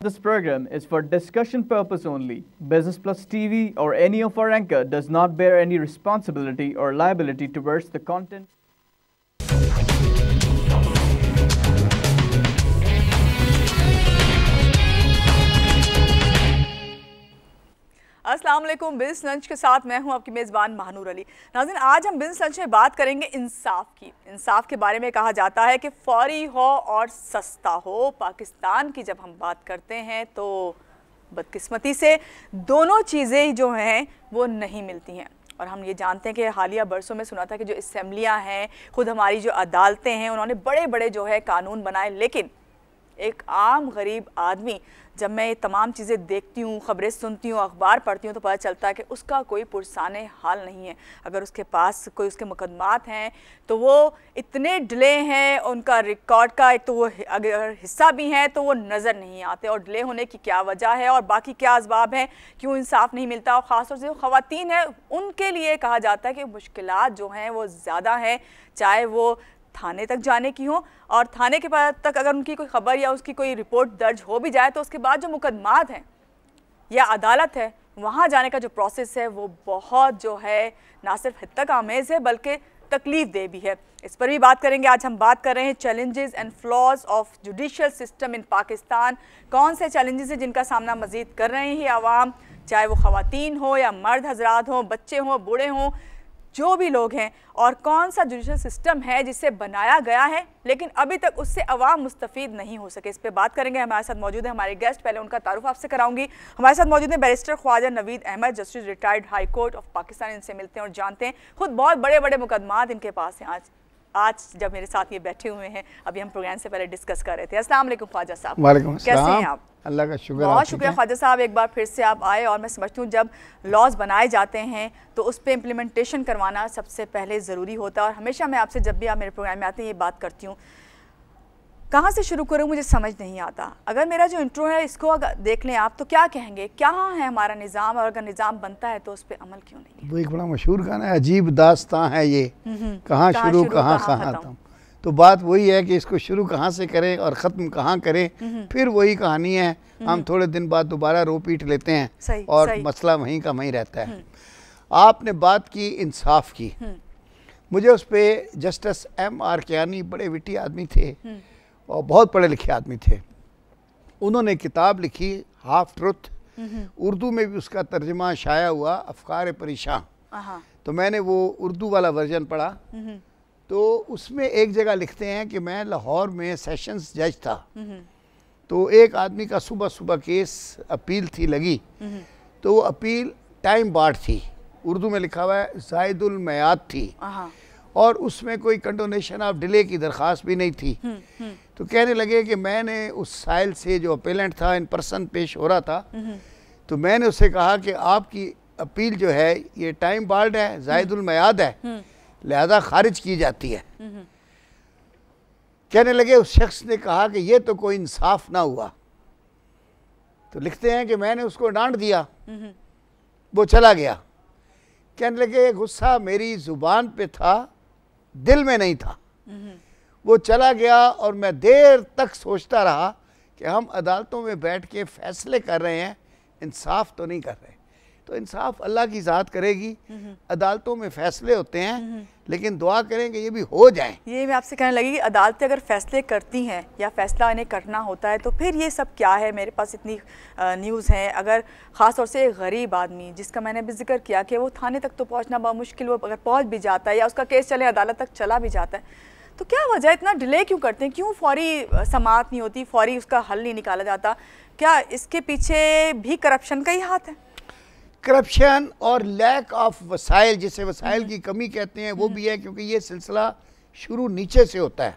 This program is for discussion purpose only. Business Plus TV or any of our anchor does not bear any responsibility or liability towards the content. अस्सलाम वालेकुम। Business lunch के साथ मैं हूं आपकी मेज़बान महानूर अली। नाज़रीन, आज हम बिज़नेस लंच में बात करेंगे इंसाफ की। इंसाफ के बारे में कहा जाता है कि फौरी हो और सस्ता हो। पाकिस्तान की जब हम बात करते हैं तो बदकिस्मती से दोनों चीज़ें जो हैं वो नहीं मिलती हैं। और हम ये जानते हैं कि हालिया बरसों में सुना था कि जो असम्बलियाँ हैं, ख़ुद हमारी जो अदालतें हैं, उन्होंने बड़े बड़े जो है कानून बनाए, लेकिन एक आम गरीब आदमी जब मैं ये तमाम चीज़ें देखती हूँ, ख़बरें सुनती हूँ, अखबार पढ़ती हूँ, तो पता चलता है कि उसका कोई पुरसाने हाल नहीं है। अगर उसके पास कोई उसके मुकदमात हैं तो वो इतने डिले हैं, उनका रिकॉर्ड का एक तो वो अगर हिस्सा भी हैं तो वो नज़र नहीं आते। और डिले होने की क्या वजह है और बाकी क्या असबाब हैं, क्यों इंसाफ नहीं मिलता। और ख़ासतौर से जो ख़वातीन हैं उनके लिए कहा जाता है कि मुश्किलात जो हैं वो ज़्यादा हैं, चाहे वो थाने तक जाने की हो, और थाने के बाद तक अगर उनकी कोई खबर या उसकी कोई रिपोर्ट दर्ज हो भी जाए तो उसके बाद जो मुकदमात हैं या अदालत है वहाँ जाने का जो प्रोसेस है वो बहुत जो है ना सिर्फ हितक आमेज़ है बल्कि तकलीफ दे भी है। इस पर भी बात करेंगे। आज हम बात कर रहे हैं challenges and flaws of judicial system in Pakistan. कौन से चैलेंजेस हैं जिनका सामना मज़ीद कर रहे हैं आवाम, चाहे वो ख़वातीन हो या मर्द हजरात हों, बच्चे हों, बूढ़े हों, जो भी लोग हैं, और कौन सा जुडिशल सिस्टम है जिसे बनाया गया है लेकिन अभी तक उससे अवाम मुस्तफ़ीद नहीं हो सके। इस पे बात करेंगे। हमारे साथ मौजूद है हमारे गेस्ट, पहले उनका तारुफ आपसे कराऊंगी। हमारे साथ मौजूद है barrister Khawaja Naveed Ahmed, justice retired high court of Pakistan. इनसे मिलते हैं और जानते हैं, खुद बहुत बड़े बड़े मुकदमात इनके पास हैं। आज जब मेरे साथ ये बैठे हुए हैं, अभी हम प्रोग्राम से पहले डिस्कस कर रहे थे। अस्सलाम वालेकुम ख्वाजा साहब। वालेकुम कैसे हैं आप? अल्लाह का शुक्र। बहुत शुक्रिया ख्वाजा साहब, एक बार फिर से आप आए। और मैं समझती हूँ जब लॉज बनाए जाते हैं तो उस पर इम्प्लीमेंटेशन करवाना सबसे पहले ज़रूरी होता है। और हमेशा मैं आपसे जब भी आप मेरे प्रोग्राम में आते हैं ये बात करती हूँ, कहाँ से शुरू करूँ मुझे समझ नहीं आता। अगर मेरा जो इंट्रो है इसको अगर देख लें आप तो क्या कहेंगे, क्या है हमारा निज़ाम, और अगर निज़ाम बनता है तो उस पर अमल क्यों नहीं है? वो एक बड़ा मशहूर गाना है, अजीब दास्तां है ये, कहाँ शुरू कहाँ ख़त्म। तो बात वही है कि इसको शुरू कहाँ से करें और ख़त्म कहाँ करें, फिर वही कहानी है। हम थोड़े दिन बाद दोबारा रो पीट लेते हैं और मसला वहीं का वहीं रहता है। आपने बात की इंसाफ की, मुझे उस पर जस्टिस M.R. कियानी बड़े विटी आदमी थे और बहुत पढ़े लिखे आदमी थे। उन्होंने किताब लिखी हाफ ट्रुथ, उर्दू में भी उसका तर्जमा शाया हुआ अफकार परेशान। तो मैंने वो उर्दू वाला वर्जन पढ़ा। तो उसमें एक जगह लिखते हैं कि मैं लाहौर में सेशंस जज था, तो एक आदमी का सुबह सुबह केस अपील थी लगी, तो वो अपील टाइम बार्ड थी, उर्दू में लिखा हुआ है ज़ायदुल मयाद थी, और उसमें कोई कंडोनेशन ऑफ डिले की दरख्वास्त भी नहीं थी। तो कहने लगे कि मैंने उस साइल से जो अपेलेंट था इन पर्सन पेश हो रहा था, तो मैंने उससे कहा कि आपकी अपील जो है ये टाइम बार्ड है, ज़ायदुल मयाद है, लिहाजा खारिज की जाती है। कहने लगे उस शख्स ने कहा कि ये तो कोई इंसाफ ना हुआ। तो लिखते हैं कि मैंने उसको डांट दिया, वो चला गया। कहने लगे गुस्सा मेरी ज़ुबान पे था, दिल में नहीं था। वो चला गया और मैं देर तक सोचता रहा कि हम अदालतों में बैठ के फैसले कर रहे हैं, इंसाफ तो नहीं कर रहे। तो इंसाफ अल्लाह की ज़ात करेगी, अदालतों में फ़ैसले होते हैं, लेकिन दुआ करें कि ये भी हो जाए। ये मैं आपसे कहने लगी कि अदालतें अगर फ़ैसले करती हैं या फ़ैसला इन्हें करना होता है तो फिर ये सब क्या है। मेरे पास इतनी न्यूज़ हैं, अगर ख़ास तौर से एक गरीब आदमी जिसका मैंने भी जिक्र किया कि वो थाने तक तो पहुँचना बहुत मुश्किल, वो अगर पहुँच भी जाता है या उसका केस चले अदालत तक चला भी जाता है, तो क्या वजह, इतना डिले क्यों करते हैं, क्यों फौरी समाअत नहीं होती, फौरी उसका हल नहीं निकाला जाता? क्या इसके पीछे भी करप्शन का ही हाथ है? करप्शन और लैक ऑफ वसाइल, जिसे वसाइल की कमी कहते हैं, वो भी है, क्योंकि ये सिलसिला शुरू नीचे से होता है।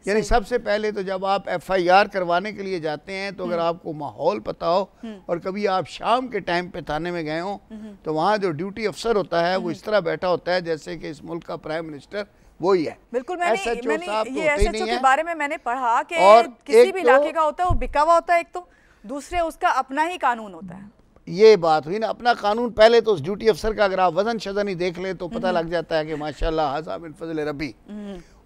यानी सबसे पहले तो जब आप FIR करवाने के लिए जाते हैं तो अगर आपको माहौल पता हो और कभी आप शाम के टाइम पे थाने में गए हो तो वहाँ जो ड्यूटी अफसर होता है वो इस तरह बैठा होता है जैसे कि इस मुल्क का प्राइम मिनिस्टर वही है। बिल्कुल, मैंने ये SHO के बारे में मैंने पढ़ा कि किसी भी इलाके का होता है वो बिका हुआ होता है, एक तो दूसरे उसका अपना ही कानून होता है। ये बात हुई ना, अपना कानून। पहले तो उस ड्यूटी अफसर का अगर आप वजन शजन ही देख ले तो पता लग जाता है कि माशाल्लाह हाज़ा मिन फज़ल रब्बी।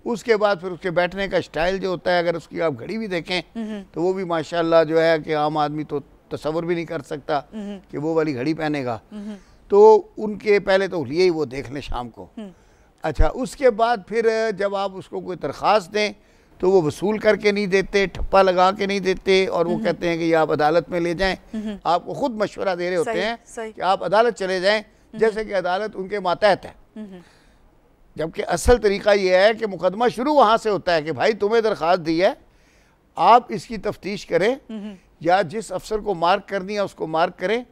उसके बाद फिर उसके बैठने का स्टाइल जो होता है, अगर उसकी आप घड़ी भी देखें तो वो भी माशाल्लाह जो है कि आम आदमी तो तसव्वुर भी नहीं कर सकता कि वो वाली घड़ी पहनेगा। तो उनके पहले तो यही वो देख लें शाम को। अच्छा, उसके बाद फिर जब आप उसको कोई दरख्वास्त दें तो वो वसूल करके नहीं देते, ठप्पा लगा के नहीं देते, और वो कहते हैं कि ये आप अदालत में ले जाएं। आपको खुद मशवरा दे रहे होते हैं कि आप अदालत चले जाएं, जैसे कि अदालत उनके मातहत है। जबकि असल तरीका ये है कि मुकदमा शुरू वहाँ से होता है कि भाई तुम्हें दरख्वास्त दी है, आप इसकी तफ्तीश करें, या जिस अफसर को मार्क करनी है उसको मार्क करें,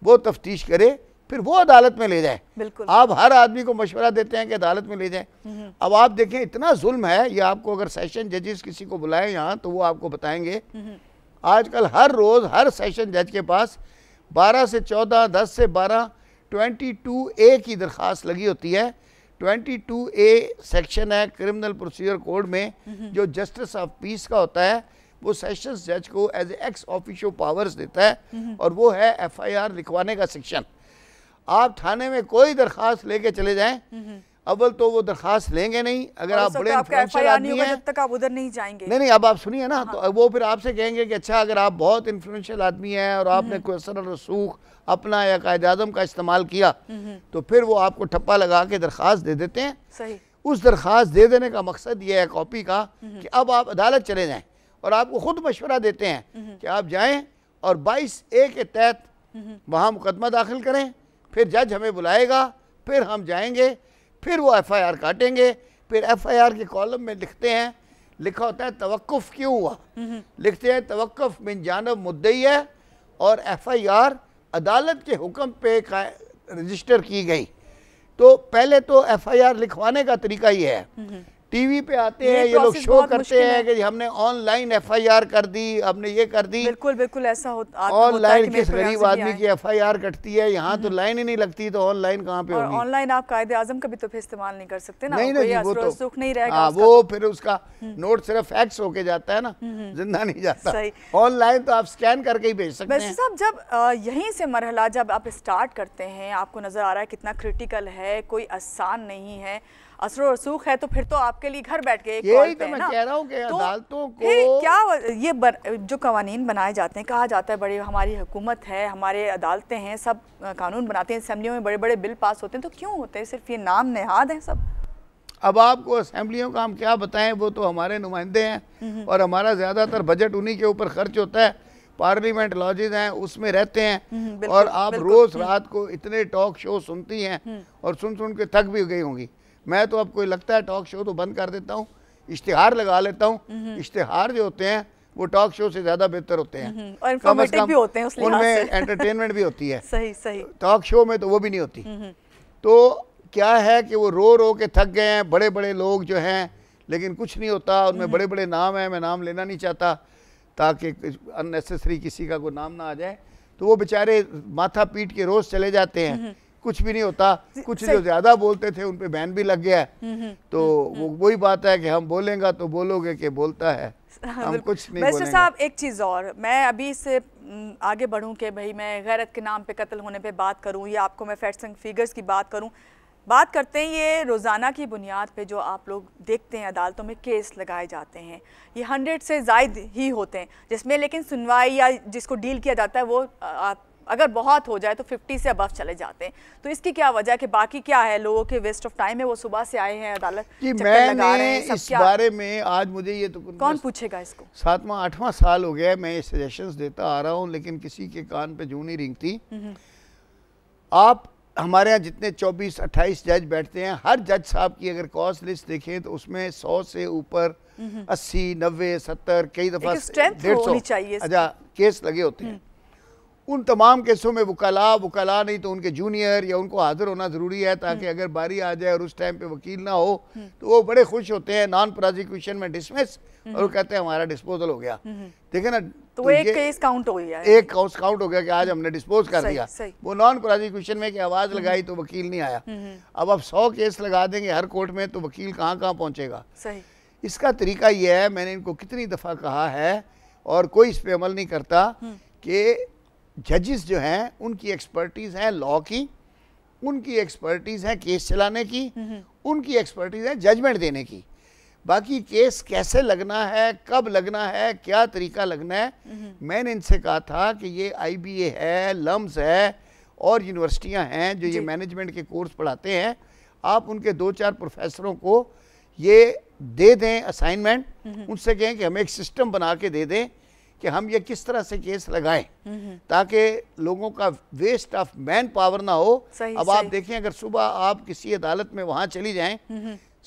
वो तफ्तीश करे, फिर वो अदालत में ले जाए। आप हर आदमी को मशवरा देते हैं कि अदालत में ले जाए। अब आप देखें इतना जुल्म है, ये आपको अगर सेशन जजेस किसी को बुलाएं यहाँ तो वो आपको बताएंगे आजकल हर रोज़ हर सेशन जज के पास 12 से 14, 10 से 12 22A की दरख्वास्त लगी होती है। 22A सेक्शन है क्रिमिनल प्रोसीजर कोड में, जो जस्टिस ऑफ पीस का होता है, वो सेशंस जज को एज एक्स ऑफिशियो पावर्स देता है, और वो है FIR लिखवाने का सेक्शन। आप थाने में कोई दरख्वास्त लेके चले जाएं, अव्वल तो वो दरख्वास्त लेंगे नहीं, अगर आप बड़े इन्फ्लुएंशियल आदमी हैं जब तक आप उधर नहीं जाएंगे। नहीं, अब आप सुनिए ना, तो वो फिर आपसे कहेंगे कि अच्छा अगर आप बहुत इन्फ्लुएंशियल आदमी हैं और आपने कोई असर रसूख अपना या कायद-ए-आज़म का इस्तेमाल किया, तो फिर वो आपको ठप्पा लगा के दरख्वास्त दे देते हैं। सही। उस दरख्वास्त दे देने का मकसद ये है कॉपी का कि अब आप अदालत चले जाएं, और आपको खुद मशवरा देते हैं कि आप जाएं और 22A के तहत वहाँ मुकदमा दाखिल करें, फिर जज हमें बुलाएगा, फिर हम जाएंगे, फिर वो FIR काटेंगे, फिर FIR के कॉलम में लिखते हैं, लिखा होता है तवक्कुफ क्यों हुआ, लिखते हैं तवक्कुफ मिन जानब मुद्दई है और FIR अदालत के हुक्म पे रजिस्टर की गई। तो पहले तो FIR लिखवाने का तरीका ये है। टीवी पे आते हैं ये लोग, शो करते हैं कि हमने ऑनलाइन FIR कर दी, हमने ये कर दी। बिल्कुल बिल्कुल ऐसा होता है। ऑनलाइन किस गरीब आदमी की FIR कटती है, यहाँ तो लाइन ही नहीं लगती, तो ऑनलाइन कहाँ पे होगी। ऑनलाइन आप कायदे-आज़म का भी तो फिर इस्तेमाल नहीं कर सकते ना, नहीं, कोई वो तो सुख नहीं रहेगा उसका, वो फिर उसका नोट सिर्फ फैक्स होके जाता है ना, जिंदा नहीं जाता। ऑनलाइन तो आप स्कैन करके ही भेज सकते हैं। साहब, जब यहीं से मरहला जब आप स्टार्ट करते हैं, आपको नजर आ रहा है कितना क्रिटिकल है, कोई आसान नहीं है, असर रसूख है, तो फिर तो आपके लिए घर बैठ के यही तो मैं कह रहा हूँ कि अदालतों को क्या ये जो कवानीन बनाए जाते हैं, कहा जाता है बड़ी हमारी हुकूमत है, हमारे अदालतें हैं, सब कानून बनाते हैं, असेंबलियों में बड़े बड़े बिल पास होते हैं, तो क्यों होते हैं? सिर्फ ये नाम नेहाद हैं सब। अब आपको असेंबलियों का हम क्या बताएं, वो तो हमारे नुमाइंदे हैं और हमारा ज़्यादातर बजट उन्हीं के ऊपर खर्च होता है। पार्लियामेंट लॉजेज हैं, उसमें रहते हैं, और आप रोज़ रात को इतने टॉक शो सुनती हैं और सुन सुन के थक भी गई होंगी। मैं तो अब कोई लगता है टॉक शो तो बंद कर देता हूँ, इश्तिहार लगा लेता हूँ। इश्तिहार जो होते हैं वो टॉक शो से ज़्यादा बेहतर होते हैं, और इंफॉर्मेटिव भी होते हैं, उनमें एंटरटेनमेंट भी होती है। सही सही। टॉक शो में तो वो भी नहीं होती। तो क्या है कि वो रो रो के थक गए हैं, बड़े बड़े लोग जो हैं, लेकिन कुछ नहीं होता। उनमें बड़े बड़े नाम हैं, मैं नाम लेना नहीं चाहता ताकि अननेसेसरी किसी का कोई नाम ना आ जाए। तो वो बेचारे माथा पीट के रोज़ चले जाते हैं, कुछ भी नहीं होता। कुछ जो ज़्यादा बोलते थे उन पे बैन भी लग गया है। तो वो वही बात है कि हम बोलेंगे तो बोलोगे कि बोलता है, हम कुछ नहीं बोलेंगे। साहब, एक चीज़ और, मैं अभी इससे आगे बढ़ूं कि भाई मैं गैरत के नाम पे कत्ल होने पे बात करूं, या आपको मैं फैक्ट्स एंड फिगर्स की बात करूं। बात करते हैं ये रोज़ाना की बुनियाद पे जो आप लोग देखते हैं अदालतों में केस लगाए जाते हैं, ये 100 से ज़ायद ही होते हैं, जिसमें लेकिन सुनवाई या जिसको डील किया जाता है वो अगर बहुत हो जाए तो 50 से अबव चले जाते हैं। तो इसकी क्या वजह कि बाकी क्या है, लोगों के वेस्ट ऑफ टाइम है, वो सुबह से आए हैं अदालत लगा रहे हैं, इस बारे में आज मुझे ये तो कौन पूछेगा इसको। 7वां 8वां साल हो गया मैं सजेशंस देता आ रहा हूँ, लेकिन किसी के कान पे जूं नहीं रेंगती। आप हमारे यहाँ जितने 24-28 जज बैठते हैं, हर जज साहब की अगर कॉज लिस्ट देखें तो उसमें 100 से ऊपर 80, 90, 70, कई दफ़ा 150 अच्छा केस लगे होते हैं। उन तमाम केसों में वकला नहीं तो उनके जूनियर या उनको हाजिर होना ज़रूरी है, ताकि अगर बारी आ जाए और उस टाइम पे वकील ना हो तो वो बड़े खुश होते हैं, नॉन प्रोसिक्यूशन में डिसमिस, और वो कहते हैं हमारा डिस्पोजल हो गया। देखे ना, तो एक केस काउंट हो गया, एक काउंट हो गया कि आज हमने डिस्पोज कर दिया। वो नॉन प्रोसिक्यूशन में कि आवाज़ लगाई तो वकील नहीं आया। अब आप 100 केस लगा देंगे हर कोर्ट में, तो वकील कहाँ कहाँ पहुँचेगा। इसका तरीका ये है, मैंने इनको कितनी दफ़ा कहा है और कोई इस पर अमल नहीं करता, कि जजेस जो हैं उनकी एक्सपर्टीज़ है लॉ की, उनकी एक्सपर्टीज़ है केस चलाने की, उनकी एक्सपर्टीज़ है जजमेंट देने की। बाकी केस कैसे लगना है, कब लगना है, क्या तरीका लगना है, मैंने इनसे कहा था कि ये IBA है, लम्स है और यूनिवर्सिटियां हैं जो ये मैनेजमेंट के कोर्स पढ़ाते हैं, आप उनके 2-4 प्रोफेसरों को ये दे दें असाइनमेंट, उनसे कहें कि हमें एक सिस्टम बना के दे दें कि हम ये किस तरह से केस लगाएं ताकि लोगों का वेस्ट ऑफ मैन पावर ना हो। अब आप देखें, अगर सुबह आप किसी अदालत में वहां चली जाएं,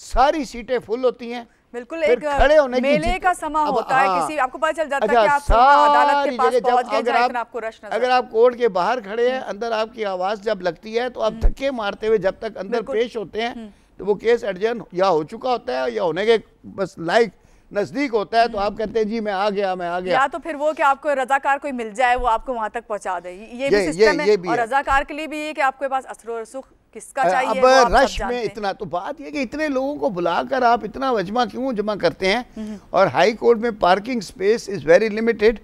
सारी सीटें फुल होती हैं, बिल्कुल एक खड़े होने मेले का समा होता है, किसी आपको पता चल जाता है कि आप अदालत के पास पहुंच गए, लेकिन आपको रश नजर। अगर आप कोर्ट के बाहर खड़े हैं, अंदर आपकी आवाज जब लगती है तो आप धक्के मारते हुए जब तक अंदर पेश होते हैं तो वो केस एडजर्न या हो चुका होता है या होने के बस लाइक नजदीक होता है, तो आप कहते हैं जी मैं आ गया, मैं आ गया। या तो फिर वो कि आपको रजाकार कोई मिल जाए, वो आपको वहां तक पहुंचा दे, ये भी सिस्टम है। और रजाकार के लिए भी ये कि आपके पास असर रसूख किसका चाहिए, अब रश में इतना, तो बात ये कि इतने लोगों को बुलाकर आप इतना वजमा क्यों जमा करते हैं। और हाई कोर्ट में parking space is very limited,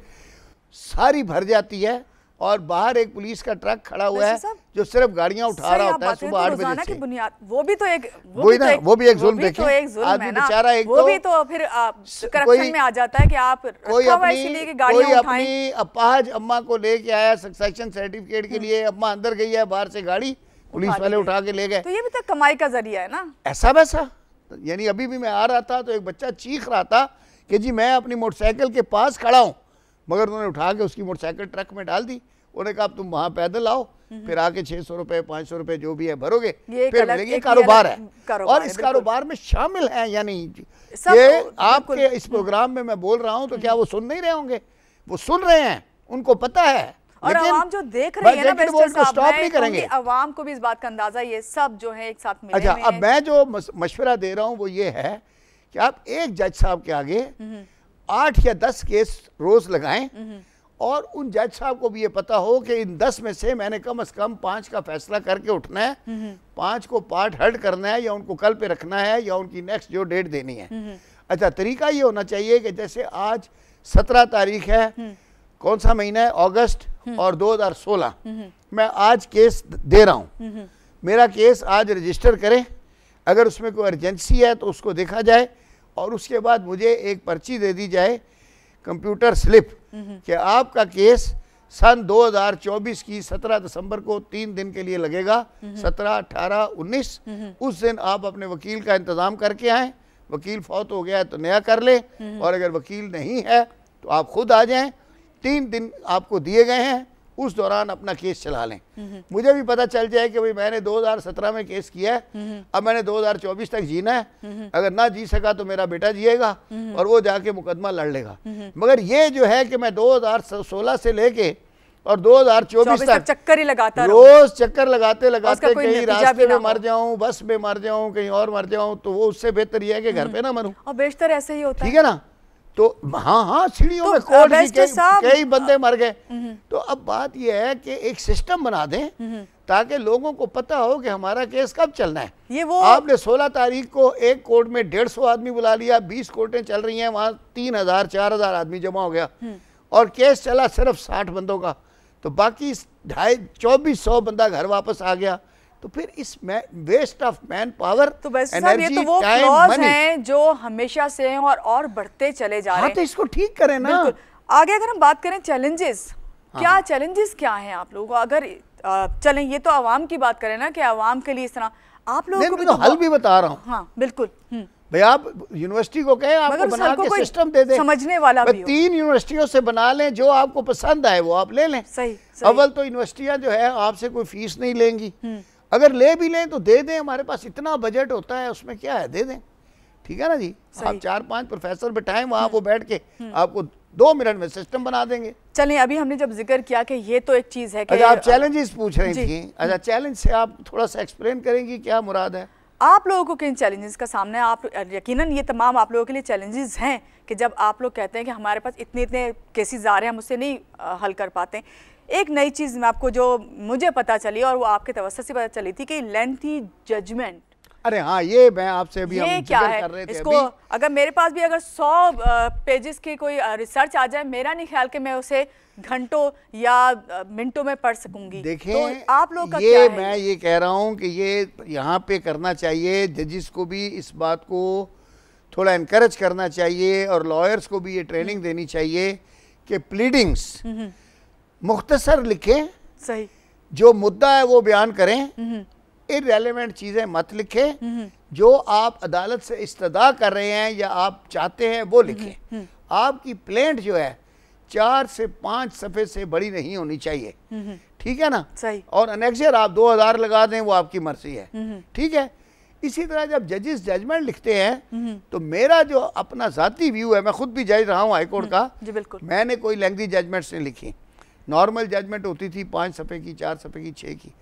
सारी भर जाती है और बाहर एक पुलिस का ट्रक खड़ा हुआ है जो सिर्फ गाड़ियां उठा रहा होता है सुबह 8 बजे से। बुनियाद वो भी तो एक जुल्म देखें, आदमी बेचारा एक वो भी तो फिर करप्शन में आ जाता है कि आप कोई अपनी अपाहज अम्मा को लेके आया सक्सेशन सर्टिफिकेट के लिए, अम्मा अंदर गई है, बाहर से गाड़ी पुलिस वाले उठा के ले गए, तो ये भी तो कमाई का जरिया है ना। ऐसा वैसा, यानी अभी भी मैं आ रहा था तो एक बच्चा चीख रहा था कि जी मैं अपनी मोटरसाइकिल के पास खड़ा हूँ, मगर उन्होंने उठा के उसकी मोटरसाइकिल ट्रक में डाल दी। उन्होंने कहा तुम वहां पैदल आओ, फिर आके 600 रुपए 500 रुपए जो भी है भरोगे, फिर मिलेंगे। कारोबार है और इस कारोबार में शामिल है, यानी ये आपके इस प्रोग्राम में मैं बोल रहा हूँ तो क्या वो सुन नहीं रहे होंगे? वो सुन रहे हैं, उनको पता है, और आवाम जो देख रही है ना, स्टॉप नहीं करेंगे। आवाम को भी इस बात का अंदाजा, ये सब जो है एक साथ मिले। अच्छा, अब मैं जो मशवरा दे रहा हूँ वो ये है कि आप एक जज साहब के आगे 8 या 10 केस रोज लगाएं और उन जज साहब को भी ये पता हो कि इन 10 में से मैंने कम से कम 5 का फैसला करके उठना है, 5 को पार्ट हर्ट करना है या उनको कल पे रखना है या उनकी नेक्स्ट जो डेट देनी है। अच्छा, तरीका ये होना चाहिए कि जैसे आज 17 तारीख है, कौन सा महीना है? अगस्त और 2016। मैं आज केस दे रहा हूँ, मेरा केस आज रजिस्टर करें, अगर उसमें कोई अर्जेंसी है तो उसको देखा जाए और उसके बाद मुझे एक पर्ची दे दी जाए, कंप्यूटर स्लिप, कि आपका केस सन 2024 की 17 दिसंबर को 3 दिन के लिए लगेगा, 17, 18, 19। उस दिन आप अपने वकील का इंतज़ाम करके आएँ, वकील फौत हो गया है तो नया कर ले, और अगर वकील नहीं है तो आप खुद आ जाएं। 3 दिन आपको दिए गए हैं, उस दौरान अपना केस चला लें। मुझे भी पता चल जाए कि भाई मैंने 2017 में केस किया है, अब मैंने 2024 तक जीना है, अगर ना जी सका तो मेरा बेटा जिएगा और वो जाके मुकदमा लड़ लेगा। मगर ये जो है कि मैं 2016 से लेके और 2024 तक चक्कर ही लगाता, रोज चक्कर लगाते लगाते कहीं रास्ते में मर जाऊं, बस में मर जाऊं, कहीं और मर जाऊं, तो वो उससे बेहतर ये है कि घर पे ना मरूं। और बेशतर ऐसे ही होता है, ठीक है ना। तो हाँ, सीढ़ियों में कोर्ट की कई बंदे मर गए। तो अब बात यह है कि एक सिस्टम बना दें ताकि लोगों को पता हो कि हमारा केस कब चलना है। ये वो आपने 16 तारीख को एक कोर्ट में 150 आदमी बुला लिया, 20 कोर्टें चल रही हैं, वहां 3000 4000 आदमी जमा हो गया और केस चला सिर्फ 60 बंदों का, तो बाकी 2400 बंदा घर वापस आ गया। तो फिर इस वेस्ट ऑफ मैन पावर, तो ये तो वो फ्लॉज हैं जो हमेशा से हैं और बढ़ते चले जा रहे हैं। तो इसको ठीक करें ना। आगे अगर हम बात करें चैलेंजेस, क्या चैलेंजेस क्या हैं आप लोगों को? अगर चलें, ये तो आवाम की बात करें ना कि आवाम के लिए इस तरह आप लोगों को भी तो हल भी बता रहा हूँ। हाँ बिल्कुल, भाई आप यूनिवर्सिटी को कहें आपको बना के सिस्टम दे दे, समझने वाला भी 3 यूनिवर्सिटियों से बना लें, जो आपको पसंद आए वो आप ले लें। सही। अव्वल तो यूनिवर्सिटियां जो है आपसे कोई फीस नहीं लेंगी, अगर ले भी लें तो दे दें, हमारे पास इतना बजट होता है, उसमें क्या है, दे दें। ठीक है ना जी। आप 4-5 प्रोफेसर बैठाएं वहां, वो बैठ के आपको 2 मिनट में सिस्टम बना देंगे। चलिए, अभी हमने जब जिक्र किया कि ये तो एक चीज है कि अच्छा, आप चैलेंजेस पूछ रही थी। अच्छा, चैलेंज से आप थोड़ा सा एक्सप्लेन करेंगी क्या मुराद है? आप लोगों को किन चैलेंजेस का सामना है? आप यकीनन ये तमाम आप लोगों के लिए चैलेंजेस हैं कि जब आप लोग कहते हैं कि हमारे पास इतने केसेस आ रहे हैं, हम उससे नहीं हल कर पाते। एक नई चीज़ मैं आपको जो मुझे पता चली और वो आपके तवज्जो से पता चली थी कि लेंथी जजमेंट। अरे हाँ, ये मैं आपसे भी ये क्या है? कर रहे थे इसको अभी। अगर मेरे पास भी अगर 100 पेजेस की कोई रिसर्च आ जाए, मेरा नहीं ख्याल कि मैं उसे घंटों या मिनटों में पढ़ सकूंगी। देखें, तो आप लोग का ये क्या है? मैं ये कह रहा हूँ कि ये यहाँ पे करना चाहिए, जजिस को भी इस बात को थोड़ा इनकरेज करना चाहिए और लॉयर्स को भी ये ट्रेनिंग देनी चाहिए कि प्लीडिंग्स मुख्तसर लिखें, सही, जो मुद्दा है वो बयान करें, इररेलेवेंट चीज़ें मत लिखें, जो आप अदालत से इस्तदा कर रहे हैं या आप चाहते हैं वो लिखें। आपकी प्लेंट जो है 4 से 5 सफ़े से बड़ी नहीं होनी चाहिए, ठीक है ना? सही। और अनेक्जर आप 2000 लगा दें, वो आपकी मर्जी है, ठीक है। इसी तरह जब जजेस जजमेंट लिखते हैं तो मेरा जो अपना ज़ाती व्यू है, मैं खुद भी जज रहा हूँ हाई कोर्ट का, जी बिल्कुल, मैंने कोई लेंथी जजमेंट्स नहीं लिखी। नॉर्मल जजमेंट होती थी 5 सफ़े की, 4 सफ़े की, 6 की।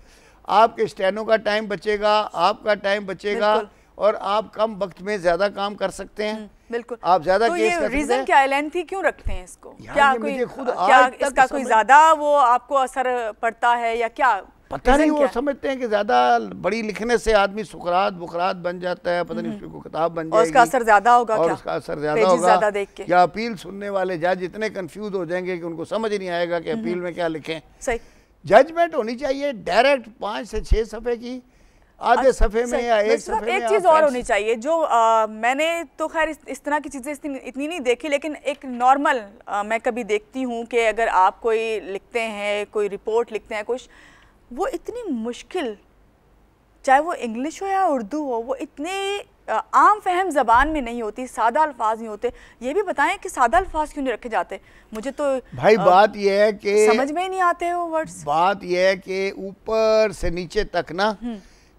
आपके स्टेनो का टाइम बचेगा, आपका टाइम बचेगा और आप कम वक्त में ज़्यादा काम कर सकते हैं। बिल्कुल, आप ज़्यादा तो केस ये कर सकते रीजन हैं। क्या है, लेंथी क्यों रखते हैं इसको? क्या कोई क्या इसका कोई ज्यादा वो आपको असर पड़ता है या क्या पता नहीं? वो समझते हैं कि ज्यादा बड़ी लिखने से आदमी सुकरात बुखरात बन जाता है, पता नहीं उसकी कोई किताब बन जाएगी और उसका असर ज्यादा होगा, और क्या उसका असर ज्यादा होगा, देख के या अपील सुनने वाले जज इतने कंफ्यूज हो जाएंगे कि उनको समझ ही नहीं आएगा कि अपील में क्या लिखें। सही, जजमेंट होनी चाहिए डायरेक्ट 5 से 6 सफ़े की, आधे सफ़े में या एक सफ़े में। एक चीज़ और होनी चाहिए जो मैंने तो खैर इस तरह की चीज़ें इतनी नहीं देखी, लेकिन एक नॉर्मल मैं कभी देखती हूँ कि अगर आप कोई लिखते हैं, कोई रिपोर्ट लिखते हैं कुछ, वो इतनी मुश्किल, चाहे वो इंग्लिश हो या उर्दू हो, वो इतने आम फहम ज़बान में नहीं होती, सादा अल्फाज नहीं होते। ये भी बताएं कि सादा अल्फाज क्यों नहीं रखे जाते? मुझे तो भाई बात यह है कि समझ में ही नहीं आते वो वर्ड्स। बात यह है कि ऊपर से नीचे तक ना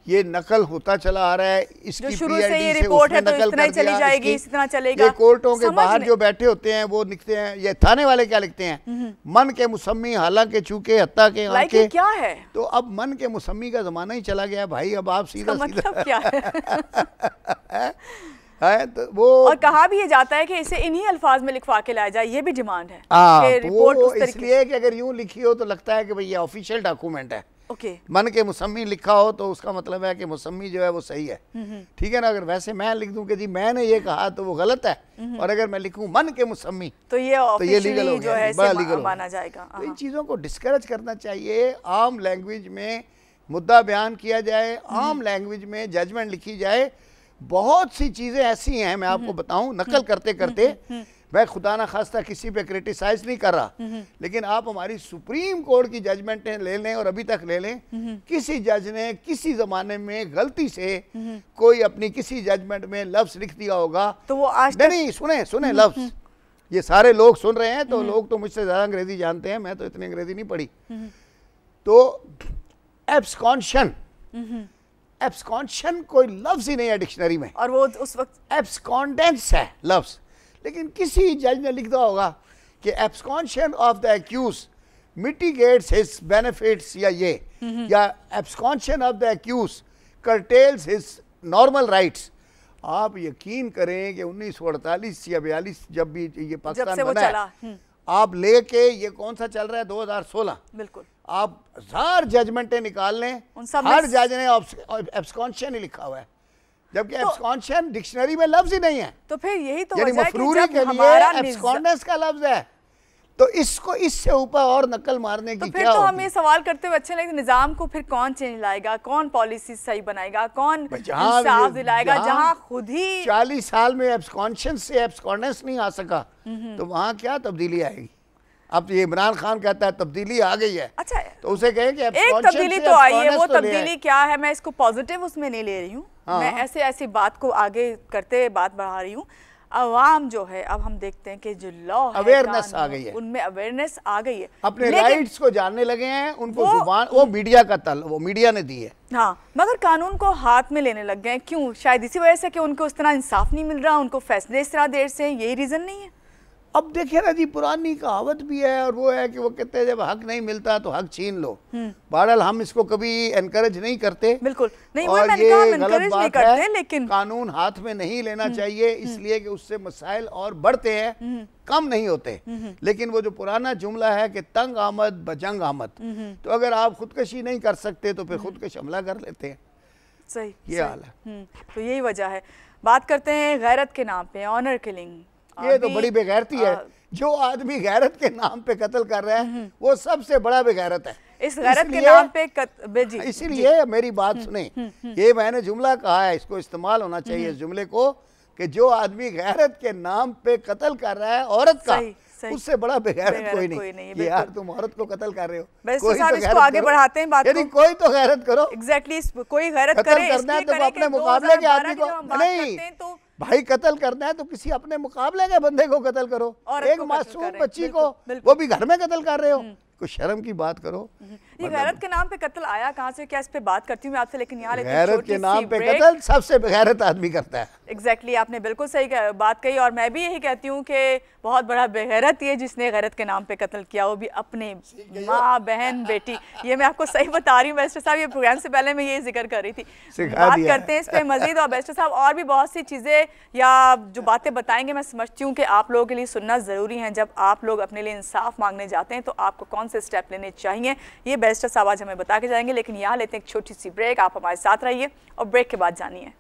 ये नकल होता चला आ रहा है। इसकी शुरू से ये रिपोर्ट है तो इस तरह चली जाएगी, इस तरह चलेगा। ये कोर्टों के बाहर जो बैठे होते हैं वो लिखते हैं, ये थाने वाले क्या लिखते हैं, मन के मुसम्मी हालांकि चूके हत्ता के आंके। क्या है? तो अब मन के मुसम्मी का जमाना ही चला गया भाई। अब आप सीधा मतलब क्या है तो वो, और कहा भी ये जाता है कि इसे इन्हीं अल्फाज में लिखवा के लाया जाए, ये भी डिमांड है। रिपोर्ट वो इसलिए कि अगर यूं लिखी हो तो लगता है कि भाई ये ऑफिशियल डॉक्यूमेंट है। मन के मुसम्मी लिखा हो तो उसका मतलब है कि मुसम्मी जो है वो सही है, ठीक है ना। अगर वैसे मैं लिख दूं कि जी मैंने ये कहा तो वो गलत है, और अगर मैं लिखूं मन के मुसम्मी तो ये लीगल हो गया, है, बड़ा लीगल माना जाएगा। तो इन चीज़ों को डिस्करेज करना चाहिए। आम लैंग्वेज में मुद्दा बयान किया जाए, आम लैंग्वेज में जजमेंट लिखी जाए। बहुत सी चीज़ें ऐसी हैं, मैं आपको बताऊं, नकल करते करते मैं खुदा ना खास्ता किसी पे क्रिटिसाइज नहीं कर रहा, लेकिन आप हमारी सुप्रीम कोर्ट की जजमेंटें ले लें और अभी तक ले लें, किसी जज ने किसी जमाने में गलती से कोई अपनी किसी जजमेंट में लफ्ज लिख दिया होगा तो वो आज नहीं सुने लफ्ज। ये सारे लोग सुन रहे हैं तो लोग तो मुझसे ज़्यादा अंग्रेजी जानते हैं, मैं तो इतनी अंग्रेजी नहीं पढ़ी। तो एब्सकॉन्शन कोई लफ्ज ही नहीं है डिक्शनरी में, और वो उस वक्त एब्सकॉन्डेंस है लफ्ज। लेकिन किसी जज ने लिख दिया होगा कि absconsion of the accused mitigates his benefits, या ये, या absconsion of the accused curtails his normal rights. आप यकीन करें कि 1948 या 42 जब भी ये पाकिस्तान बना है, आप लेके ये कौन सा चल रहा है 2016, बिल्कुल आप 1000 जजमेंटें निकाल लें, हर जज ने एब्सकॉन्शन ही लिखा हुआ है, जबकि एब्सकॉन्शन डिक्शनरी में लफ्ज ही नहीं है। तो फिर यही तो यानी मफरूरी के लिए एब्सकॉन्डेंस का लफ्ज है, तो इसको इससे ऊपर और नकल मारने की क्या? तो हम ये सवाल करते हुए अच्छे लगे, निजाम को फिर कौन चेंज लाएगा, कौन पॉलिसी सही बनाएगा, कौन इंसाफ दिलाएगा, जहां खुद ही 40 साल में एब्सकॉन्शन से एब्सकॉन्डेंस नहीं आ सका, तो वहां क्या तब्दीली आएगी? अब ये इमरान खान कहता है तब्दीली आ गई है, अच्छा तो उसे कहें कि एक तब्दीली तो आई है, वो तब्दीली क्या है, मैं इसको पॉजिटिव उसमें नहीं ले रही हूँ, मैं ऐसी बात को आगे करते बात बढ़ा रही हूँ। अवाम जो है, अब हम देखते हैं कि जो लॉ है, अवेयरनेस आ गई है, उनमें अवेयरनेस आ गई है, अपने राइट्स को जानने लगे हैं, उनको जुबान वो मीडिया का वो मीडिया ने दी है, हाँ, मगर कानून को हाथ में लेने लग गए। क्यों? शायद इसी वजह से कि उनको उस तरह इंसाफ नहीं मिल रहा, उनको फैसले इस तरह देर से, यही रीजन नहीं है। अब देखिए ना जी, पुरानी कहावत भी है, और वो है कि वो कहते हैं जब हक नहीं मिलता तो हक छीन लो। बहरहाल हम इसको कभी एनकरेज नहीं करते, बिल्कुल नहीं, और ये गलत बात है, लेकिन कानून हाथ में नहीं लेना चाहिए, इसलिए कि उससे मसाइल और बढ़ते हैं, कम नहीं होते। लेकिन वो जो पुराना जुमला है कि तंग आमद बजंग आमद, तो अगर आप खुदकशी नहीं कर सकते तो फिर खुदकश हमला कर लेते हैं। सही, ये हाल है। तो यही वजह है। बात करते हैं गैरत के नाम पे ऑनर किलिंग। ये तो बड़ी बेगैरती है, जो आदमी गैरत के नाम पे कत्ल कर रहा है वो सबसे बड़ा बेगैरत है। इस गैरत के नाम पे इसीलिए मेरी बात सुने, ये मैंने जुमला कहा है, इसको इस्तेमाल होना चाहिए इस जुमले को, कि जो आदमी गैरत के नाम पे कत्ल कर रहा है औरत का, उससे बड़ा बेगैरत कोई नहीं कि यार तुम औरत को कत्ल कर रहे हो। कोई तो इसको आगे बढ़ाते हैं बात को, कोई तो गैरत करो। एग्जैक्टली, कोई गैरत करे, करना है तो अपने मुकाबले के आदमी को नहीं, भाई कत्ल करना है तो किसी अपने मुकाबले के बंदे को कत्ल करो। एक मासूम बच्ची को वो भी घर में कत्ल कर रहे हो, कुछ शर्म की बात करो। ये गैरत के नाम पे कत्ल आया कहाँ से, क्या इस पे बात करती हूँ मैं आपसे, लेकिन यहाँ गैरत के नाम पे कत्ल सबसे बेगैरत आदमी करता है। एग्जैक्टली, आपने बिल्कुल सही बात कही, और मैं भी यही कहती हूँ कि बहुत बड़ा बेगैरत ये जिसने गैरत के नाम पे कत्ल किया, वो भी अपने माँ बहन बेटी। ये मैं आपको सही बता रही हूँ बैरिस्टर साहब, ये प्रोग्राम से पहले मैं ये जिक्र कर रही थी। बात करते हैं इस पे मजीद, और बैरिस्टर साहब और भी बहुत सी चीज़ें या जो बातें बताएंगे, मैं समझती हूँ कि आप लोगों के लिए सुनना ज़रूरी है। जब आप लोग अपने लिए इंसाफ मांगने जाते हैं तो आपको कौन से स्टेप लेने चाहिए, ये बैरिस्टर साहब आज हमें बता के जाएंगे। लेकिन यहाँ लेते हैं एक छोटी सी ब्रेक, आप हमारे साथ रहिए और ब्रेक के बाद जानिए।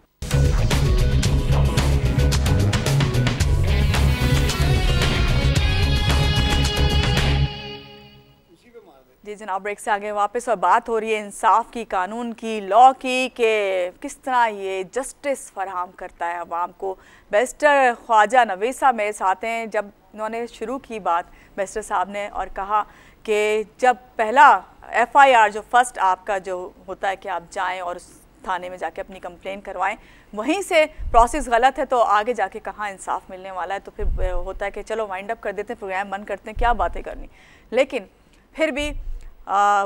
जी जनाब, ब्रेक से आगे वापस, और बात हो रही है इंसाफ की, कानून की, लॉ की, कि किस तरह ये जस्टिस फराहम करता है अवाम को। बैरिस्टर ख्वाजा नवीद साहब मेरे साथ हैं। जब उन्होंने शुरू की बात बैरिस्टर साहब ने और कहा कि जब पहला FIR जो फर्स्ट आपका जो होता है कि आप जाएं और उस थाने में जाके अपनी कंप्लेन करवाएं, वहीं से प्रोसेस गलत है तो आगे जाके कहाँ इंसाफ मिलने वाला है, तो फिर होता है कि चलो वाइंड अप कर देते हैं, प्रोग्राम बंद करते हैं, क्या बातें करनी। लेकिन फिर भी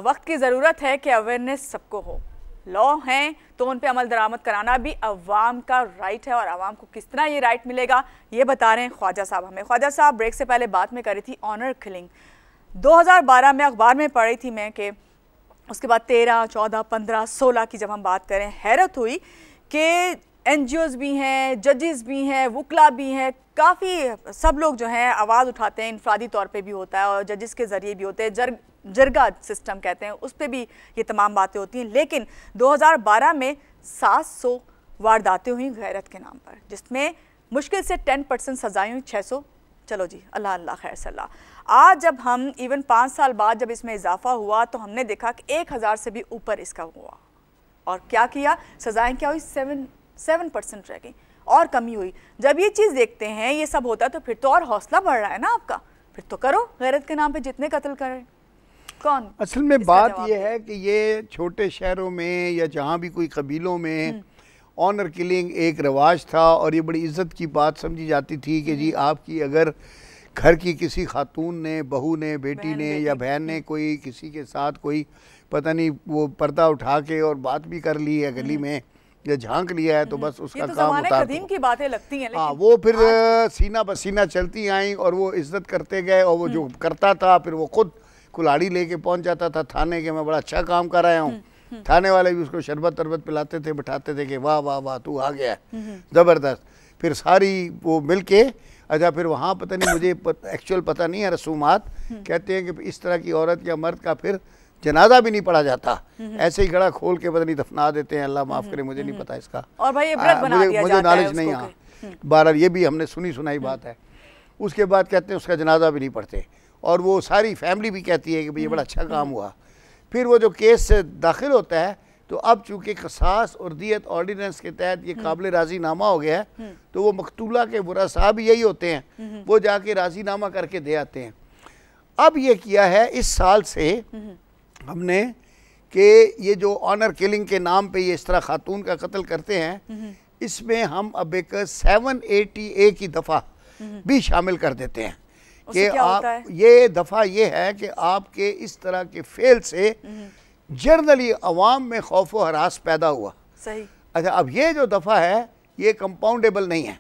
वक्त की ज़रूरत है कि अवेयरनेस सबको हो। लॉ हैं तो उन पे अमल दरामद कराना भी अवाम का राइट है, और अवाम को किस तरह ये राइट मिलेगा ये बता रहे हैं ख्वाजा साहब हमें। ख्वाजा साहब, ब्रेक से पहले बात में करी थी ऑनर किलिंग 2012 में, अखबार में पढ़ी थी मैं कि उसके बाद 13, 14, 15, 16 की जब हम बात करें, हैरत हुई कि NGOs भी हैं, जजेस भी हैं, वकला भी हैं, काफ़ी सब लोग जो हैं आवाज़ उठाते हैं। इनफरादी तौर पे भी होता है और जजेस के ज़रिए भी होते हैं, जरगा सिस्टम कहते हैं, उस पर भी ये तमाम बातें होती हैं। लेकिन 2012 में 700 वारदातें हुई गैरत के नाम पर, जिसमें मुश्किल से 10% सजाएं हुई, 600। चलो जी, अल्लाह अल्लाह खैर सल्लाह। आज जब हम इवन 5 साल बाद जब इसमें इजाफा हुआ तो हमने देखा कि 1000 से भी ऊपर इसका हुआ, और क्या किया, सजाएं क्या हुई, 7% रह गई और कमी हुई। जब ये चीज़ देखते हैं, ये सब होता है, तो फिर तो और हौसला बढ़ रहा है ना आपका, फिर तो करो, गैरत के नाम पे जितने कत्ल करें। कौन असल में बात यह है कि ये छोटे शहरों में या जहाँ भी कोई कबीलों में ऑनर किलिंग एक रिवाज था, और ये बड़ी इज्जत की बात समझी जाती थी कि जी आपकी अगर घर की किसी खातून ने, बहू ने, बेटी ने या बहन ने कोई किसी के साथ कोई पता नहीं वो पर्दा उठा के और बात भी कर ली है गली में या झांक लिया है, तो बस उसका काम उतार दो। की बातें लगती हैं, हाँ, वो फिर सीना पसीना चलती आई और वो इज्जत करते गए, और वो जो करता था फिर वो खुद कुल्हाड़ी लेके पहुंच जाता था थाने के, मैं बड़ा अच्छा काम कर आया हूँ। थाने वाले भी उसको शरबत तरबत पिलाते थे, बिठाते थे कि वाह वाह वाह तू आ गया, ज़बरदस्त। फिर सारी वो मिल के, अच्छा फिर वहाँ पता नहीं मुझे एक्चुअल पता नहीं है, रसूमात कहते हैं कि इस तरह की औरत या मर्द का फिर जनाजा भी नहीं पढ़ा जाता, ऐसे ही गड़ा खोल के पता नहीं दफना देते हैं, अल्लाह माफ़ करे, मुझे नहीं पता इसका, और भाई इबरत बना दिया मुझे नॉलेज नहीं। हाँ, बहरहाल ये भी हमने सुनी सुनाई बात है। उसके बाद कहते हैं उसका जनाजा भी नहीं पढ़ते, और वो सारी फैमिली भी कहती है कि भाई ये बड़ा अच्छा काम हुआ। फिर वो जो केस दाखिल होता है, तो अब चूँकि कसास और दियत ऑर्डिनेंस के तहत ये काबिल राज़ीनामा हो गया है, तो वो मकतूला के बुरा साहब यही होते हैं, वो जाके राज़ीनामा करके दे आते हैं। अब ये किया है इस साल से हमने कि ये जो ऑनर किलिंग के नाम पे ये इस तरह खातून का कत्ल करते हैं, इसमें हम अब एक 780A की दफ़ा भी शामिल कर देते हैं कि आप, ये दफ़ा ये है कि आपके इस तरह के फेल से जनरली अवाम में खौफ व हरास पैदा हुआ। सही। अच्छा, अब ये जो दफ़ा है ये कंपाउंडेबल नहीं है,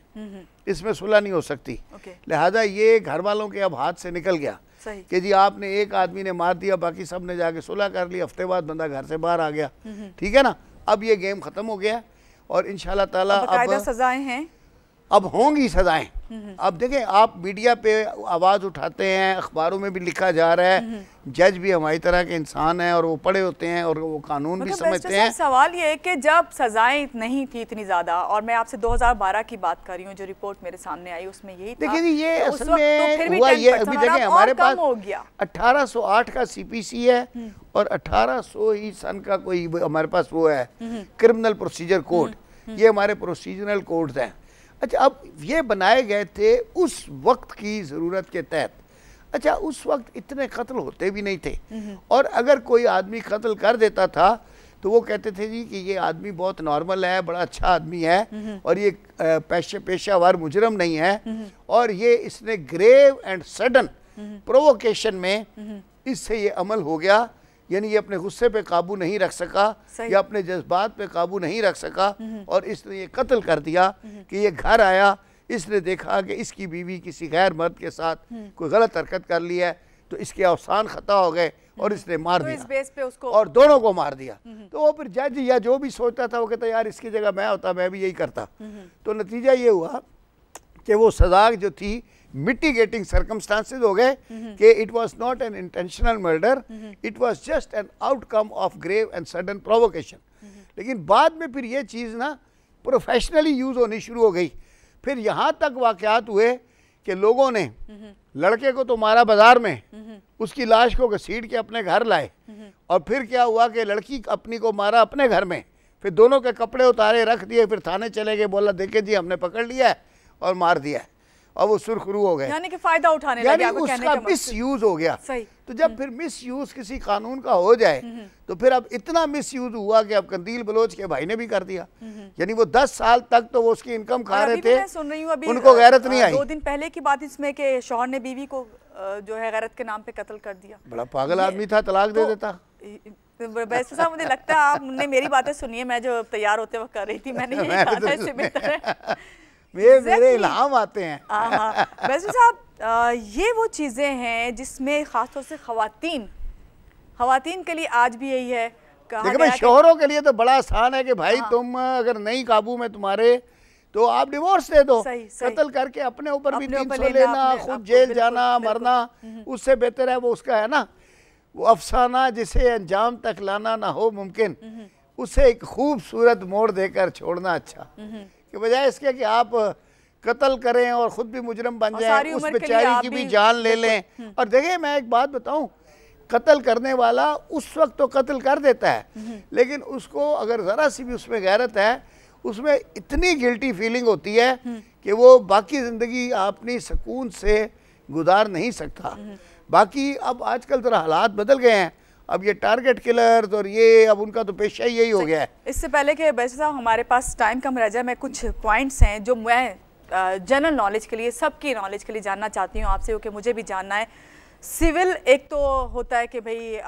इसमें सुलह नहीं हो सकती, लिहाजा ये घर वालों के अब हाथ से निकल गया कि जी आपने एक आदमी ने मार दिया, बाकी सब ने जाके सुलह कर ली, हफ्ते बाद बंदा घर से बाहर आ गया, ठीक है ना। अब ये गेम ख़त्म हो गया, और इंशाल्लाह ताला अब सजाएं हैं, अब होंगी सजाएं। अब देखें, आप मीडिया पे आवाज़ उठाते हैं, अखबारों में भी लिखा जा रहा है, जज भी हमारी तरह के इंसान हैं और वो पढ़े होते हैं और वो कानून भी समझते हैं। सवाल ये है कि जब सजाएं नहीं थी इतनी ज़्यादा, और मैं आपसे 2012 की बात कर रही हूँ, जो रिपोर्ट मेरे सामने आई उसमें यही था। देखिए ये असल में हुआ ये, अभी देखें हमारे पास 1808 का CPC है और 1800 ही सन का कोई हमारे पास वो है क्रिमिनल प्रोसीजर कोड, ये हमारे प्रोसीजरल कोड्स हैं। अच्छा, अब ये बनाए गए थे उस वक्त की ज़रूरत के तहत। अच्छा, उस वक्त इतने कत्ल होते भी नहीं थे, और अगर कोई आदमी कत्ल कर देता था तो वो कहते थे जी कि ये आदमी बहुत नॉर्मल है, बड़ा अच्छा आदमी है, और ये पेशावर मुजरम नहीं है, और ये इसने ग्रेव एंड सडन प्रोवोकेशन में इससे ये अमल हो गया, यानी ये अपने गुस्से पे काबू नहीं रख सका या अपने जज्बात पे काबू नहीं रख सका, और इसने ये कत्ल कर दिया कि ये घर आया, इसने देखा कि इसकी बीवी किसी गैर मर्द के साथ कोई गलत हरकत कर ली है, तो इसके अवसान खता हो गए और इसने मार दिया, इस बेस पे उसको और दोनों को मार दिया। तो वो फिर जज या जो भी सोचता था वो कहता यार इसकी जगह मैं होता मैं भी यही करता। तो नतीजा ये हुआ कि वो सजा जो थी मिटिगेटिंग सर्कमस्टांसेस हो गए कि it was not an intentional murder, it was just an outcome of grave and sudden provocation. लेकिन बाद में फिर ये चीज़ ना प्रोफेशनली यूज़ होनी शुरू हो गई। फिर यहाँ तक वाक़यात हुए कि लोगों ने लड़के को तो मारा बाजार में, उसकी लाश को घसीट के अपने घर लाए, और फिर क्या हुआ कि लड़की अपनी को मारा अपने घर में, फिर दोनों के कपड़े उतारे रख दिए, फिर थाने चले गए, बोला देखे जी हमने पकड़ लिया है और मार दिया है, और वो सुरखरू हो गए, यानी कि फायदा उठाने लगे, यानी आपको कहने उसका का मिस यूज हो गया। सही। तो जब फिर मिस यूज किसी कानून का हो जाए तो फिर अब इतना मिस यूज हुआ कि अब कंदील बलोच के भाई ने भी कर दिया, यानी वो 10 साल तक तो वो उसकी इनकम खा रहे थे, मैं सुन रही हूँ अभी उनको गैरत नहीं आई। 2 दिन पहले की बात इसमें कि शौहर ने बीवी को जो है गैरत के नाम पे कत्ल कर दिया। बड़ा पागल आदमी था, तलाक दे देता। वैसे साहब मुझे लगता है आपने मेरी बातें सुनी है, मैं जो तैयार होते वक्त कर रही थी मैंने यही कहा था इससे बेहतर है मेरे इल्हाम आते हैं। हाँ, वैसे साहब ये वो चीज़ें हैं जिसमें ख़ासतौर से ख़वातीन के लिए आज भी यही है। देखिए भाई, शोहरों के लिए तो बड़ा आसान है कि भाई तुम अगर नहीं काबू में तुम्हारे तो आप डिवोर्स दे दो, कत्ल करके अपने ऊपर भी 300 लेना, खुद जेल जाना, मरना, उससे बेहतर है वो उसका है ना वो अफसाना जिसे अंजाम तक लाना ना हो मुमकिन, उसे एक खूबसूरत मोड़ देकर छोड़ना अच्छा, कि बजाय इसके कि आप कत्ल करें और ख़ुद भी मुजरम बन जाएं, उस बेचारी की भी जान ले लें। और देखिए मैं एक बात बताऊं, कत्ल करने वाला उस वक्त तो कत्ल कर देता है, लेकिन उसको अगर ज़रा सी भी उसमें गैरत है, उसमें इतनी गिल्टी फीलिंग होती है कि वो बाकी ज़िंदगी अपनी सुकून से गुजार नहीं सकता। बाकी अब आजकल ज़रा हालात बदल गए हैं, अब ये टारगेट किलर्स और ये अब उनका तो पेशा ही यही हो गया है। इससे पहले कि वैसे साहब हमारे पास टाइम कम रह जाए, मैं कुछ पॉइंट्स हैं जो मैं जनरल नॉलेज के लिए, सबकी नॉलेज के लिए जानना चाहती हूँ आपसे, क्योंकि मुझे भी जानना है। सिविल एक तो होता है कि भाई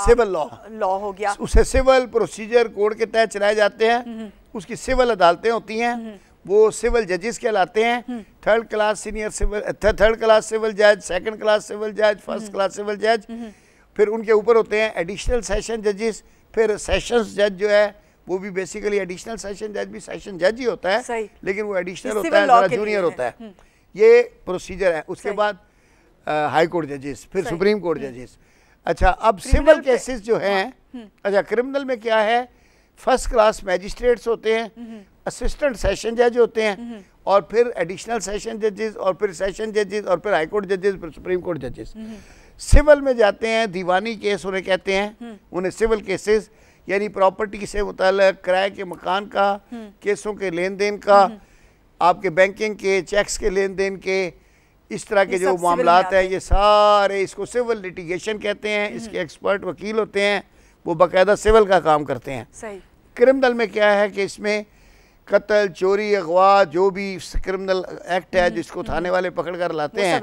सिविल लॉ हो गया, उसे सिविल प्रोसीजर कोड के तहत चलाए जाते हैं, उसकी सिविल अदालतें होती हैं, वो सिविल जजेस कहलाते हैं, थर्ड क्लास सिविल जज, सेकंड क्लास सिविल जज, फर्स्ट क्लास सिविल जज, फिर उनके ऊपर होते हैं एडिशनल सेशन जजेस, फिर सेशंस जज जो है वो भी बेसिकली एडिशनल सेशन जज भी सेशन जज ही होता है, लेकिन वो एडिशनल होता है, ज़रा जूनियर होता है। ये प्रोसीजर है। उसके बाद हाई कोर्ट जजेस, फिर सुप्रीम कोर्ट जजेस। अच्छा, अब सिविल केसेस जो हैं, अच्छा क्रिमिनल में क्या है, फर्स्ट क्लास मैजिस्ट्रेट्स होते हैं, असिस्टेंट सेशन जज होते हैं, और फिर एडिशनल सेशन जजेस, और फिर सेशन जजेस, और फिर हाई कोर्ट जजेस, फिर सुप्रीम कोर्ट जजेस। सिविल में जाते हैं, दीवानी केस उन्हें कहते हैं, उन्हें सिविल केसेस, यानी प्रॉपर्टी से मुताल्लिक, किराए के मकान का, केसों के लेन देन का, आपके बैंकिंग के, चेक्स के लेन देन के, इस तरह के जो मामलात है, ये सारे इसको सिविल लिटिगेशन कहते हैं। इसके एक्सपर्ट वकील होते हैं, वो बाकायदा सिविल का काम करते हैं। सही। क्रिमिनल में क्या है कि इसमें कत्ल, चोरी, अगवा, जो भी क्रिमिनल एक्ट है जिसको थाने वाले पकड़ कर लाते हैं,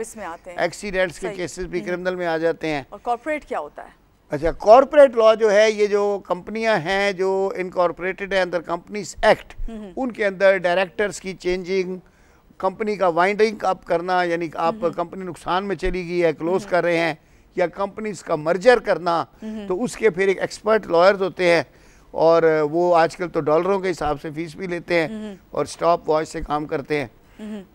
एक्सीडेंट्स के केसेस भी क्रिमिनल में आ जाते हैं। और कॉर्पोरेट क्या होता है? अच्छा, कॉर्पोरेट लॉ जो है, ये जो कंपनियां हैं जो इनकॉर्पोरेटेड है अंदर कंपनीज एक्ट, उनके अंदर डायरेक्टर्स की चेंजिंग, कंपनी का वाइंडिंग अप करना, यानी आप कंपनी नुकसान में चली गई है, क्लोज कर रहे हैं, या कंपनीज का मर्जर करना, तो उसके फिर एक एक्सपर्ट लॉयर्स होते हैं, और वो आजकल तो डॉलरों के हिसाब से फीस भी लेते हैं और स्टॉप वॉच से काम करते हैं,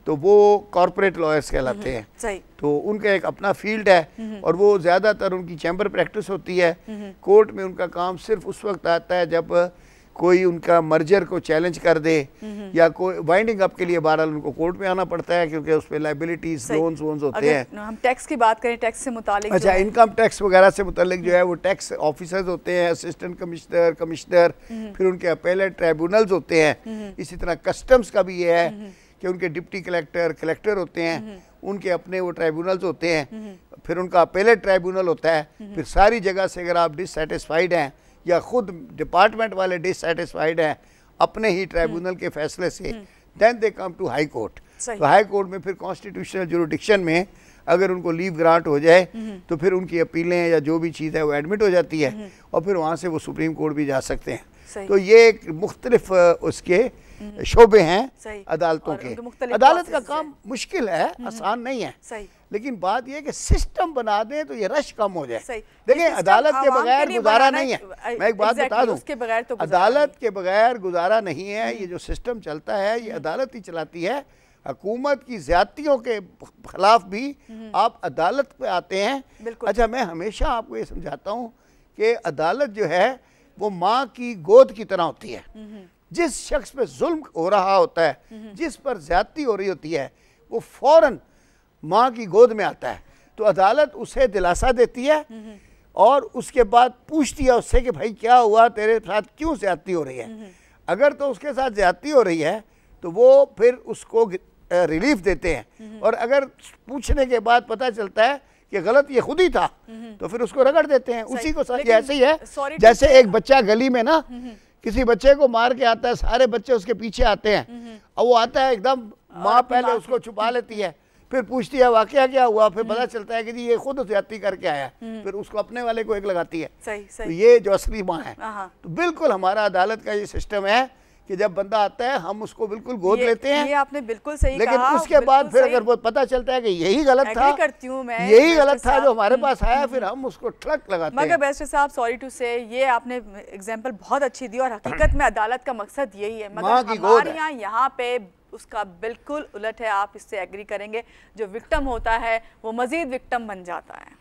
तो वो कॉर्पोरेट लॉयर्स कहलाते हैं। सही। तो उनका एक अपना फील्ड है, और वो ज़्यादातर उनकी चैम्बर प्रैक्टिस होती है। कोर्ट में उनका काम सिर्फ उस वक्त आता है जब कोई उनका मर्जर को चैलेंज कर दे, या कोई वाइंडिंग अप के लिए बहरहाल उनको कोर्ट में आना पड़ता है, क्योंकि उस पर लाइबिलिटीज, लोन्स वोन्स होते हैं। हम टैक्स की बात करें, टैक्स से मुतालिक, अच्छा, इनकम टैक्स वगैरह से मुतालिक जो है वो टैक्स ऑफिसर्स होते हैं, असिस्टेंट कमिश्नर, फिर उनके अपेलेट ट्राइब्यूनल्स होते हैं। इसी तरह कस्टम्स का भी ये है कि उनके डिप्टी कलेक्टर, कलेक्टर होते हैं, उनके अपने वो ट्राइब्यूनल्स होते हैं, फिर उनका अपेलेट ट्राइब्यूनल होता है, फिर सारी जगह से अगर आप डिससेटिस्फाइड हैं या खुद डिपार्टमेंट वाले डिससेटिस्फाइड हैं अपने ही ट्राइब्यूनल के फैसले से, then they come to high court. तो हाई कोर्ट में फिर कॉन्स्टिट्यूशनल जुरिडिक्शन में अगर उनको लीव ग्रांट हो जाए तो फिर उनकी अपीलें या जो भी चीज़ है वो एडमिट हो जाती है और फिर वहाँ से वो सुप्रीम कोर्ट भी जा सकते हैं। तो ये एक मुख्तलिफ उसके शोबे हैं अदालतों के। अदालत का काम मुश्किल है, आसान नहीं है, लेकिन बात यह कि सिस्टम बना दें तो ये रश कम हो जाए। देखिए अदालत के बगैर गुजारा नहीं है। मैं एक बात बता दूं, अदालत के बगैर गुजारा नहीं है। ये जो सिस्टम चलता है ये अदालत ही चलाती है। हुकूमत की ज्यादतियों के खिलाफ भी आप अदालत पे आते हैं। अच्छा, मैं हमेशा आपको ये समझाता हूँ कि अदालत जो है वो माँ की गोद की तरह होती है। जिस शख्स पे जुल्म हो रहा होता है, जिस पर ज्यादती हो रही होती है, वो फौरन माँ की गोद में आता है। तो अदालत उसे दिलासा देती है और उसके बाद पूछती है उससे कि भाई क्या हुआ, तेरे साथ क्यों ज्यादती हो रही है। अगर तो उसके साथ ज्यादती हो रही है तो वो फिर उसको रिलीफ देते हैं, और अगर पूछने के बाद पता चलता है कि गलत ये खुद ही था तो फिर उसको रगड़ देते हैं। उसी को ऐसे ही है जैसे एक बच्चा गली में ना किसी बच्चे को मार के आता है, सारे बच्चे उसके पीछे आते हैं और वो आता है एकदम, माँ पहले उसको छुपा लेती है, फिर पूछती है वाकया क्या हुआ, फिर पता चलता है कि जी ये खुद ज्यादती करके आया, फिर उसको अपने वाले को एक लगाती है। तो ये जो असली माँ है। तो बिल्कुल हमारा अदालत का ये सिस्टम है कि जब बंदा आता है हम उसको बिल्कुल गोद लेते हैं। ये आपने बिल्कुल सही लेकिन कहा, उसके बाद फिर अगर वो पता चलता है कि यही गलत था, यही गलत था जो हमारे पास आया, फिर हम उसको ठलक लगाते हैं। मगर बैरिस्टर साहब, सॉरी टू से, ये आपने एग्जांपल बहुत अच्छी दी और हकीकत में अदालत का मकसद यही है। मगर हमारे यहाँ पे उसका बिल्कुल उलट है। आप इससे एग्री करेंगे, जो विक्टिम होता है वो मजीद विक्टिम बन जाता है,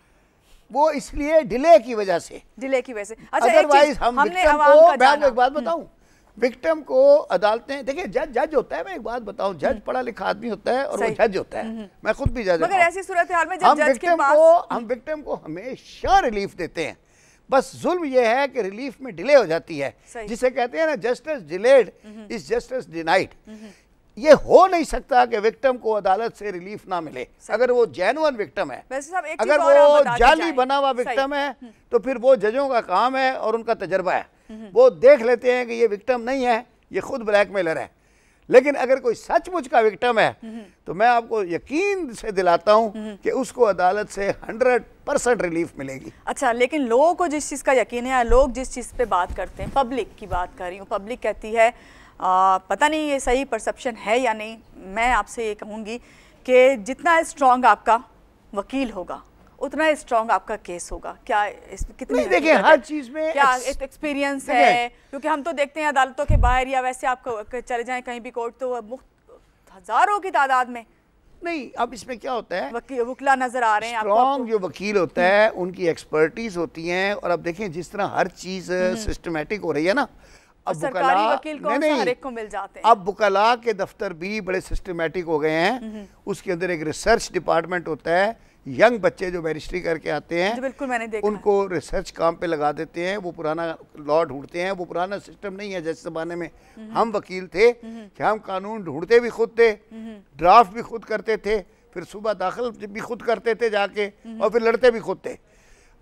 वो इसलिए डिले की वजह से। अच्छा, अदरवाइज हम एक बात बताऊं, विक्टिम को अदालतें, देखिए जज होता है, मैं एक बात बताऊं, जज पढ़ा लिखा आदमी होता है और वो जज होता है। मैं खुद भी जज, मगर ऐसी सूरत हाल में हम विक्टिम को हमेशा रिलीफ देते हैं। बस जुल्म ये है कि रिलीफ में डिले हो जाती है, जिसे कहते हैं ना justice delayed is justice denied. ये हो नहीं सकता कि विक्टिम को अदालत से रिलीफ ना मिले अगर वो जेन्युइन विक्टिम है। अगर वो जाली बना हुआ विक्टिम है तो फिर वो जजों का काम है और उनका तजर्बा है, वो देख लेते हैं कि ये विक्टिम नहीं है, ये खुद ब्लैकमेलर है। लेकिन अगर कोई सचमुच का विक्टिम है तो मैं आपको यकीन से दिलाता हूं कि उसको अदालत से 100% रिलीफ मिलेगी। अच्छा, लेकिन लोगों को जिस चीज़ का यकीन है, लोग जिस चीज़ पे बात करते हैं, पब्लिक की बात कर रही हूँ, पब्लिक कहती है पता नहीं ये सही परसेप्शन है या नहीं, मैं आपसे ये कहूँगी कि जितना स्ट्रॉन्ग आपका वकील होगा उतना स्ट्रॉन्ग आपका केस होगा। क्या इसमें कितनी, देखिए हर चीज़ में क्या एक्सपीरियंस है, क्योंकि हम तो देखते हैं अदालतों के बाहर या वैसे आप चले जाएं कहीं भी कोर्ट तो हजारों की तादाद में नहीं। अब इसमें क्या होता है, वकीला नजर आ रहे हैं। स्ट्रॉन्ग जो वकील होता है उनकी एक्सपर्टीज होती है, और अब देखें जिस तरह हर चीज़ सिस्टमेटिक हो रही है ना, अब सरकारी वकील को हर एक को मिल जाते हैं। अब वकला के दफ्तर भी बड़े सिस्टमेटिक हो गए हैं। उसके अंदर एक रिसर्च डिपार्टमेंट होता है, यंग बच्चे जो बैरिस्ट्री करके आते हैं बिल्कुल मैंने देखा, उनको रिसर्च काम पे लगा देते हैं, वो पुराना लॉ ढूंढते हैं। वो पुराना सिस्टम नहीं है जैसे ज़माने में हम वकील थे कि हम कानून ढूंढते भी खुद थे, ड्राफ्ट भी खुद करते थे, फिर सुबह दाखिल भी खुद करते थे जाके, और फिर लड़ते भी खुद थे।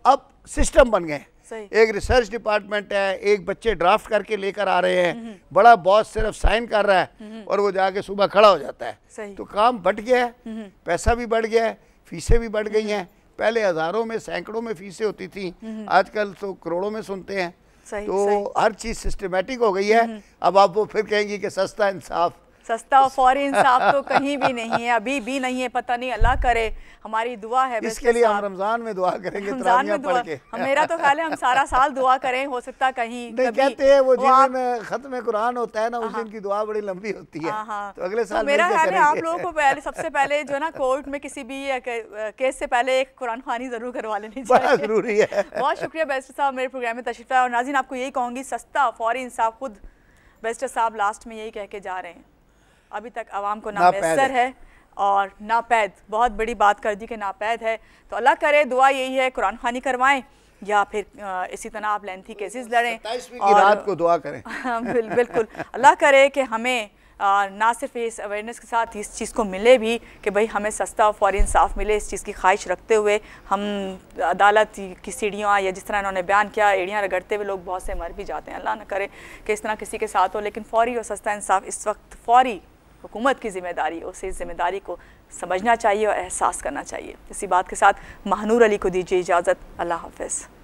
अब सिस्टम बन गए, एक रिसर्च डिपार्टमेंट है, एक बच्चे ड्राफ्ट करके लेकर आ रहे हैं, बड़ा बॉस सिर्फ साइन कर रहा है और वो जाके सुबह खड़ा हो जाता है। तो काम बढ़ गया है, पैसा भी बढ़ गया है, फीसें भी बढ़ गई हैं। पहले हजारों में सैकड़ों में फीसें होती थी, आजकल तो करोड़ों में सुनते हैं। तो हर चीज़ सिस्टमेटिक हो गई है। अब आप वो फिर कहेंगी कि सस्ता इंसाफ, सस्ता और फौरी इंसाफ तो कहीं भी नहीं है, अभी भी नहीं है, पता नहीं, अल्लाह करे। हमारी दुआ है इसके लिए, हम रमजान में दुआ करेंगे, रमजान में दुआ, मेरा तो ख्याल है हम सारा साल दुआ करें, हो सकता कहीं नहीं, कहते हैं वो जिस दिन खत्म कुरान होता है ना उस दिन की दुआ बड़ी लंबी होती है। तो अगले साल मेरा ख्याल है आप लोगों को पहले, सबसे पहले जो ना कोर्ट में किसी भी केस से पहले एक कुरान खानी जरूर करवा लेनी चाहिए, जरूरी है। बहुत शुक्रिया बैरिस्टर साहब मेरे प्रोग्राम में तशरीफ लाए। और नाज़रीन आपको यही कहूँगी, सस्ता फौरी इंसाफ खुद बैरिस्टर साहब लास्ट में यही कह के जा रहे हैं, अभी तक आवाम को नामैसर है और नापैद, बहुत बड़ी बात कर दी कि नापैद है। तो अल्लाह करे, दुआ यही है कुरान खानी करवाएं या फिर इसी तरह आप लेंथी केसेस लड़ें और रात को दुआ करें। बिल्कुल अल्लाह करे कि हमें ना सिर्फ इस अवेयरनेस के साथ इस चीज़ को मिले भी कि भाई हमें सस्ता और फौरी इंसाफ मिले, इस चीज़ की ख्वाहिश रखते हुए हम अदालत की सीढ़ियाँ या जिस तरह इन्होंने बयान किया एड़ियाँ रगड़ते हुए लोग बहुत से मर भी जाते हैं। अल्लाह न करे कि इस तरह किसी के साथ हो, लेकिन फौरी और सस्ता इंसाफ इस वक्त फौरी हुकूमत की ज़िम्मेदारी, उसे इस ज़िम्मेदारी को समझना चाहिए और एहसास करना चाहिए। इसी बात के साथ महानूर अली को दीजिए इजाज़त। अल्लाह हाफ़िज़।